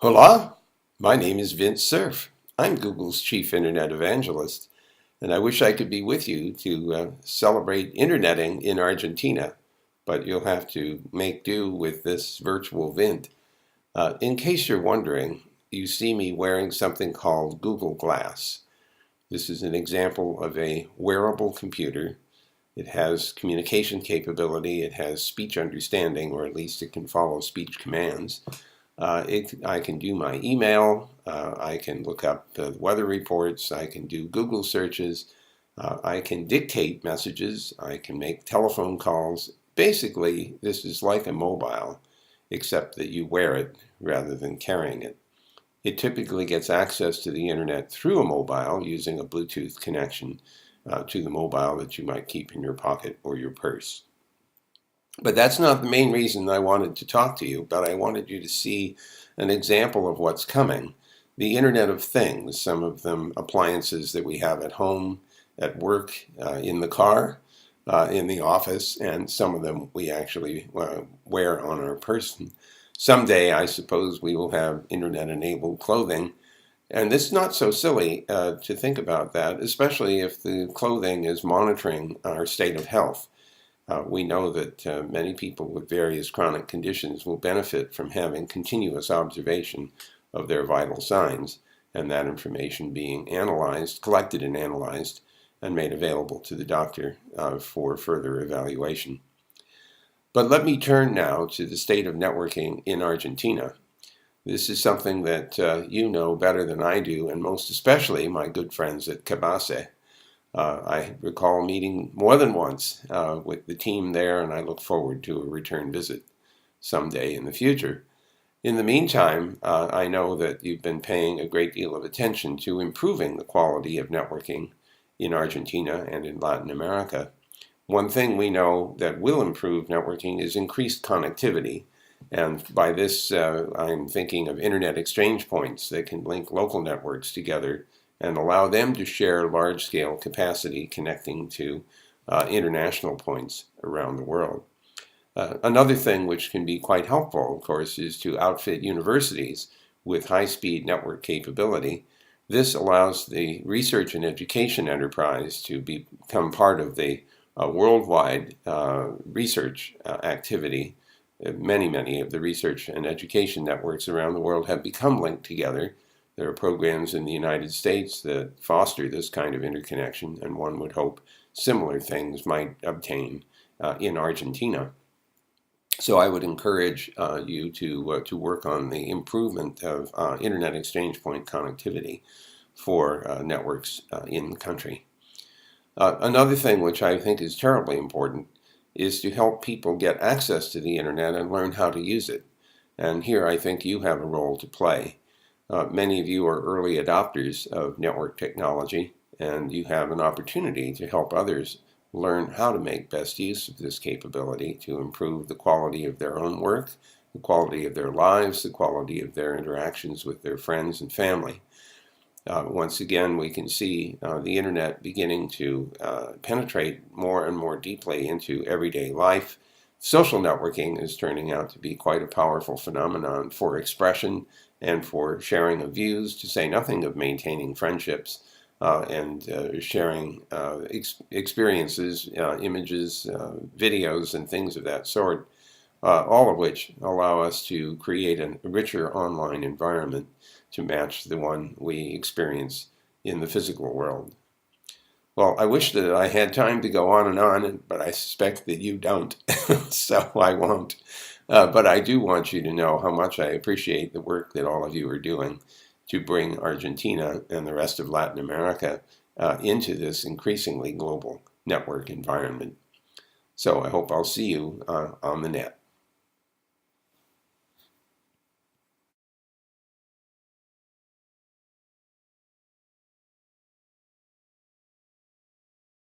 Hola, my name is Vinton Cerf. I'm Google's chief internet evangelist, and I wish I could be with you to celebrate interneting in Argentina, but you'll have to make do with this virtual Vint. In case you're wondering, you see me wearing something called Google Glass. This is an example of a wearable computer. It has communication capability, it has speech understanding, or at least it can follow speech commands. I can do my email, I can look up the weather reports, I can do Google searches, I can dictate messages, I can make telephone calls. Basically, this is like a mobile, except that you wear it rather than carrying it. It typically gets access to the internet through a mobile using a Bluetooth connection to the mobile that you might keep in your pocket or your purse. But that's not the main reason I wanted to talk to you, but I wanted you to see an example of what's coming. The Internet of Things, some of them appliances that we have at home, at work, in the car, in the office, and some of them we actually wear on our person. Someday, I suppose, we will have Internet-enabled clothing. And it's not so silly to think about that, especially if the clothing is monitoring our state of health. We know that many people with various chronic conditions will benefit from having continuous observation of their vital signs, and that information being analyzed, collected and analyzed, and made available to the doctor for further evaluation. But let me turn now to the state of networking in Argentina. This is something that you know better than I do, and most especially my good friends at CABASE. I recall meeting more than once with the team there, and I look forward to a return visit someday in the future. In the meantime, I know that you've been paying a great deal of attention to improving the quality of networking in Argentina and in Latin America. One thing we know that will improve networking is increased connectivity. And by this, I'm thinking of internet exchange points that can link local networks together and allow them to share large-scale capacity connecting to international points around the world. Another thing which can be quite helpful, of course, is to outfit universities with high-speed network capability. This allows the research and education enterprise to become part of the worldwide research activity. Many of the research and education networks around the world have become linked together. There are programs in the United States that foster this kind of interconnection, and one would hope similar things might obtain in Argentina. So I would encourage you to work on the improvement of internet exchange point connectivity for networks in the country. Another thing which I think is terribly important is to help people get access to the internet and learn how to use it. And here I think you have a role to play. Many of you are early adopters of network technology, and you have an opportunity to help others learn how to make best use of this capability to improve the quality of their own work, the quality of their lives, the quality of their interactions with their friends and family. Once again, we can see the internet beginning to penetrate more and more deeply into everyday life. Social networking is turning out to be quite a powerful phenomenon for expression and for sharing of views, to say nothing of maintaining friendships and sharing experiences, images, videos, and things of that sort, all of which allow us to create a richer online environment to match the one we experience in the physical world. Well, I wish that I had time to go on, but I suspect that you don't, so I won't. But I do want you to know how much I appreciate the work that all of you are doing to bring Argentina and the rest of Latin America into this increasingly global network environment. So I hope I'll see you on the net.